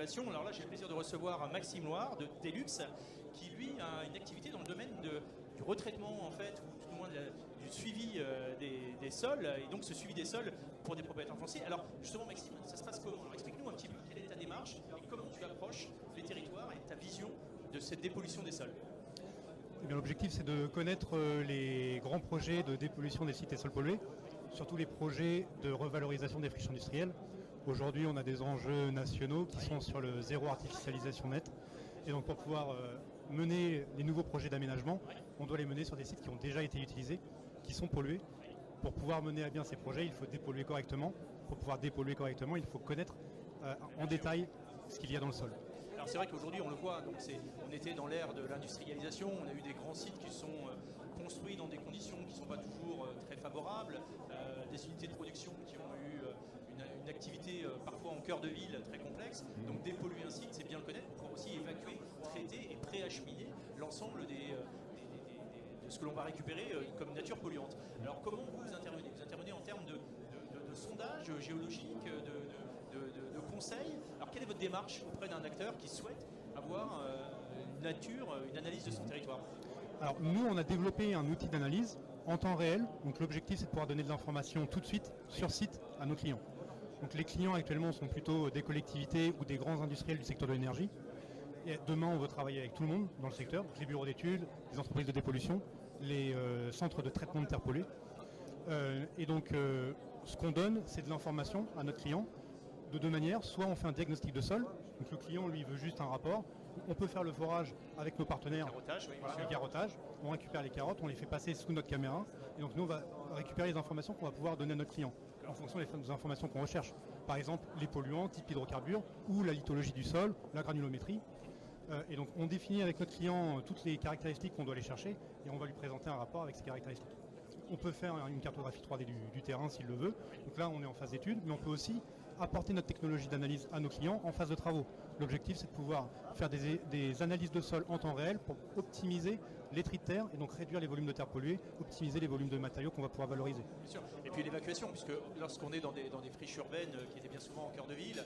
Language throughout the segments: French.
d'innovation. Alors là, j'ai le plaisir de recevoir Maxime Loire de Telux, qui lui a une activité dans le domaine du retraitement en fait, ou tout au moins du suivi des sols, et donc ce suivi des sols pour des propriétaires fonciers. Alors justement Maxime, ça se passe comment? Alors explique-nous un petit peu quelle est ta démarche et comment tu approches les territoires et ta vision de cette dépollution des sols. Eh bien, l'objectif, c'est de connaître les grands projets de dépollution des sites et sols pollués, surtout les projets de revalorisation des friches industrielles. Aujourd'hui, on a des enjeux nationaux qui sont sur le zéro artificialisation nette. Et donc, pour pouvoir mener les nouveaux projets d'aménagement, on doit les mener sur des sites qui ont déjà été utilisés, qui sont pollués. Pour pouvoir mener à bien ces projets, il faut dépolluer correctement. Pour pouvoir dépolluer correctement, il faut connaître en détail ce qu'il y a dans le sol. Alors c'est vrai qu'aujourd'hui on le voit, donc on était dans l'ère de l'industrialisation, on a eu des grands sites qui sont construits dans des conditions qui ne sont pas toujours très favorables, des unités de production qui ont eu une activité parfois en cœur de ville très complexe. Donc dépolluer un site, c'est bien le connaître pour aussi évacuer, traiter et préacheminer l'ensemble de ce que l'on va récupérer comme nature polluante. Alors comment vous intervenez? Vous intervenez en termes de sondage géologique, de conseils. Alors quelle est votre démarche auprès d'un acteur qui souhaite avoir une analyse de son territoire? Alors nous, on a développé un outil d'analyse en temps réel. Donc l'objectif, c'est de pouvoir donner de l'information tout de suite, sur site, à nos clients. Donc les clients actuellement sont plutôt des collectivités ou des grands industriels du secteur de l'énergie. Et demain, on veut travailler avec tout le monde dans le secteur, donc les bureaux d'études, les entreprises de dépollution, les centres de traitement de terres polluées. Et donc, ce qu'on donne, c'est de l'information à notre client de deux manières. Soit on fait un diagnostic de sol, donc le client, lui, veut juste un rapport. On peut faire le forage avec nos partenaires. Le carottage, oui, voilà, le carottage. On récupère les carottes, on les fait passer sous notre caméra. Et donc, nous, on va récupérer les informations qu'on va pouvoir donner à notre client en fonction des informations qu'on recherche. Par exemple, les polluants, type hydrocarbures, ou la lithologie du sol, la granulométrie. Et donc, on définit avec notre client toutes les caractéristiques qu'on doit aller chercher et on va lui présenter un rapport avec ces caractéristiques. On peut faire une cartographie 3D du terrain s'il le veut. Donc là, on est en phase d'étude, mais on peut aussi apporter notre technologie d'analyse à nos clients en phase de travaux. L'objectif, c'est de pouvoir faire des analyses de sol en temps réel pour optimiser les tri de terre et donc réduire les volumes de terre polluées, optimiser les volumes de matériaux qu'on va pouvoir valoriser. Bien sûr. Et puis l'évacuation, puisque lorsqu'on est dans des friches urbaines qui étaient bien souvent en cœur de ville,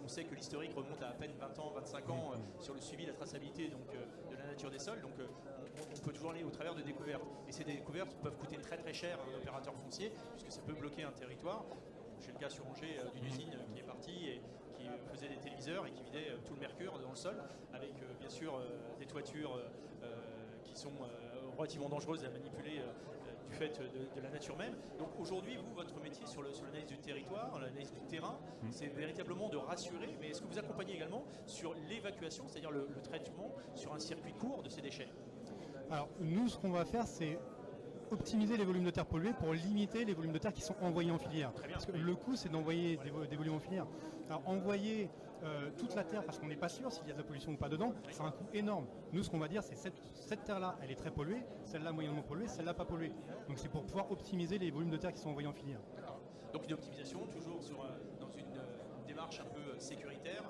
on sait que l'historique remonte à peine 20 ans, 25 ans sur le suivi, la traçabilité donc, de la nature des sols. Donc on peut toujours aller au travers de découvertes. Et ces découvertes peuvent coûter très très cher à un opérateur foncier, puisque ça peut bloquer un territoire. J'ai le cas sur Angers d'une usine qui est partie et qui faisait des téléviseurs et qui vidait tout le mercure dans le sol, avec bien sûr des toitures qui sont relativement dangereuses à manipuler du fait de la nature même. Donc aujourd'hui, vous, votre métier sur l'analyse du territoire, l'analyse du terrain, c'est véritablement de rassurer, mais est-ce que vous accompagnez également sur l'évacuation, c'est-à-dire le traitement sur un circuit court de ces déchets? Alors nous, ce qu'on va faire, c'est optimiser les volumes de terre polluées pour limiter les volumes de terre qui sont envoyés en filière. Parce que le coût, c'est d'envoyer des volumes en filière. Alors envoyer toute la terre, parce qu'on n'est pas sûr s'il y a de la pollution ou pas dedans, c'est un coût énorme. Nous, ce qu'on va dire, c'est cette terre-là, elle est très polluée, celle-là moyennement polluée, celle-là pas polluée. Donc c'est pour pouvoir optimiser les volumes de terre qui sont envoyés en filière. Donc une optimisation toujours dans une démarche un peu sécuritaire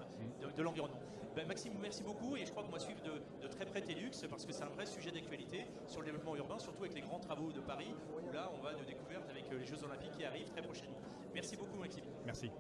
de l'environnement. Ben, Maxime, merci beaucoup et je crois qu'on va suivre de très près Telux parce que c'est un vrai sujet d'actualité sur le développement urbain, surtout avec les grands travaux de Paris où là on va de découverte avec les Jeux Olympiques qui arrivent très prochainement. Merci beaucoup Maxime. Merci.